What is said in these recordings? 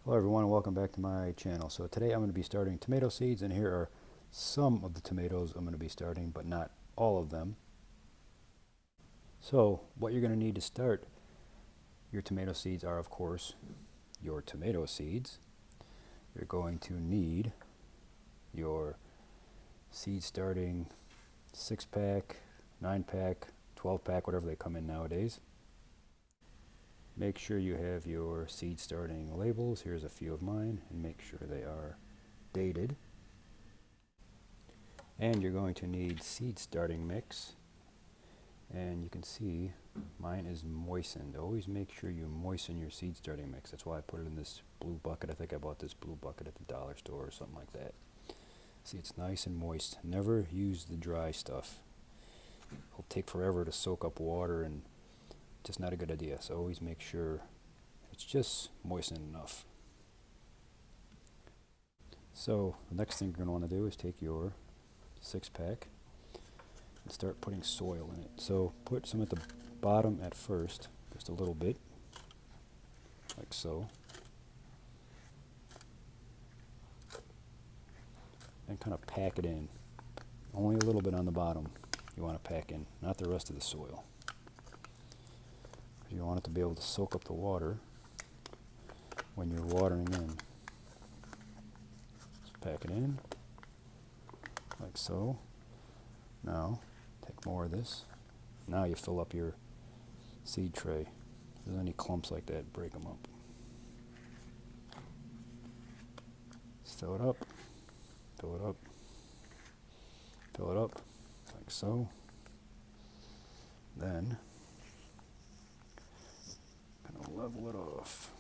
Hello everyone and welcome back to my channel. So today I'm going to be starting tomato seeds, and here are some of the tomatoes I'm going to be starting, but not all of them. So what you're going to need to start your tomato seeds are, of course, your tomato seeds. You're going to need your seed starting 6-pack, 9-pack, 12-pack, whatever they come in nowadays. Make sure you have your seed starting labels. Here's a few of mine, and make sure they are dated. And you're going to need seed starting mix, and you can see mine is moistened. Always make sure you moisten your seed starting mix. That's why I put it in this blue bucket. I think I bought this blue bucket at the dollar store or something like that. See, it's nice and moist. Never use the dry stuff. It'll take forever to soak up water, and just not a good idea. So always make sure it's just moistened enough. So the next thing you're going to want to do is take your 6-pack and start putting soil in it. So put some at the bottom at first, just a little bit, like so. And kind of pack it in. Only a little bit on the bottom you want to pack in, not the rest of the soil. You want it to be able to soak up the water when you're watering in. Just pack it in, like so. Now, take more of this. Now you fill up your seed tray. If there's any clumps like that, break them up. Just fill it up, fill it up, fill it up, like so. Then, kind of level it off.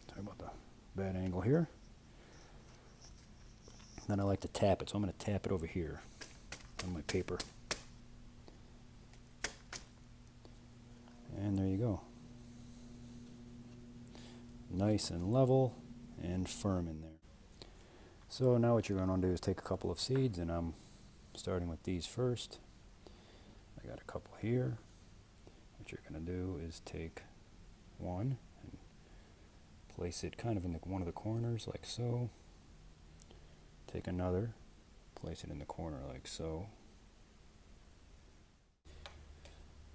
Sorry about the bad angle here. Then I like to tap it, so I'm going to tap it over here on my paper. And there you go. Nice and level and firm in there. So now what you're going to do is take a couple of seeds, and I'm starting with these first. I got a couple here. What you're going to do is take one and place it kind of in one of the corners like so. Take another, place it in the corner like so.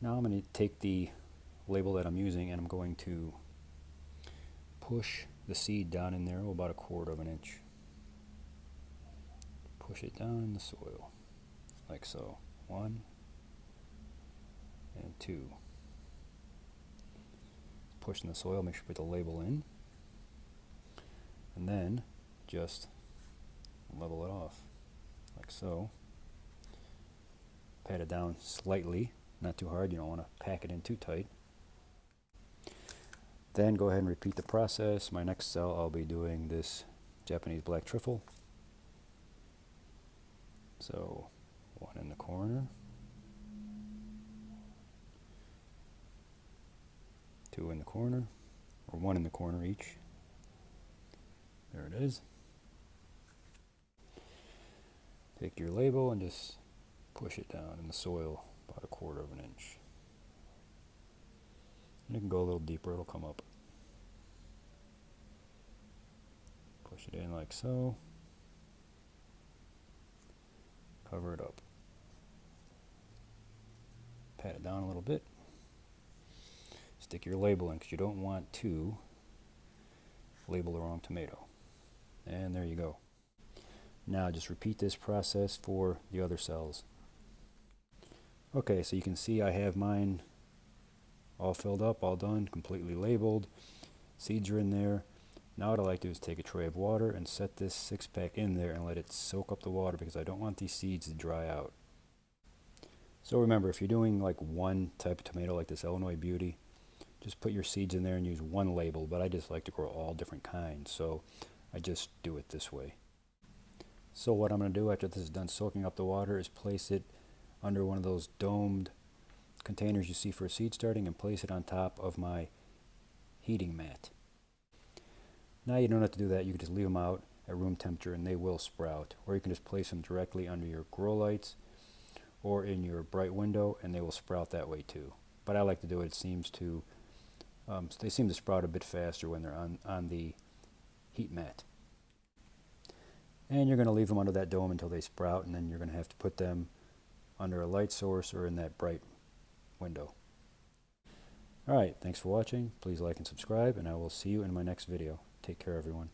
Now I'm going to take the label that I'm using, and I'm going to push the seed down in there about 1/4 of an inch. Push it down in the soil like so. 1 and 2. Push in the soil, make sure you put the label in, and then just level it off like so. Pat it down slightly, not too hard. You don't want to pack it in too tight. Then go ahead and repeat the process. My next cell I'll be doing this Japanese black truffle. So 1 in the corner, 2 in the corner, or 1 in the corner each. There it is. Take your label and just push it down in the soil about 1/4 of an inch. And you can go a little deeper, it'll come up. Push it in like so. Cover it up. Pat it down a little bit. Stick your label in, because you don't want to label the wrong tomato. And there you go. Now just repeat this process for the other cells. Okay, so you can see I have mine all filled up, all done, completely labeled. Seeds are in there. Now what I like to do is take a tray of water and set this 6-pack in there and let it soak up the water, because I don't want these seeds to dry out. So remember, if you're doing like one type of tomato like this Illinois Beauty, just put your seeds in there and use one label, but I just like to grow all different kinds, so I just do it this way. So what I'm going to do after this is done soaking up the water is place it under one of those domed containers you see for seed starting, and place it on top of my heating mat. Now you don't have to do that. You can just leave them out at room temperature and they will sprout, or you can just place them directly under your grow lights or in your bright window and they will sprout that way too. But I like to do it. It seems to they seem to sprout a bit faster when they're on the heat mat. And you're going to leave them under that dome until they sprout, and then you're going to have to put them under a light source or in that bright window. Alright, thanks for watching. Please like and subscribe, and I will see you in my next video. Take care, everyone.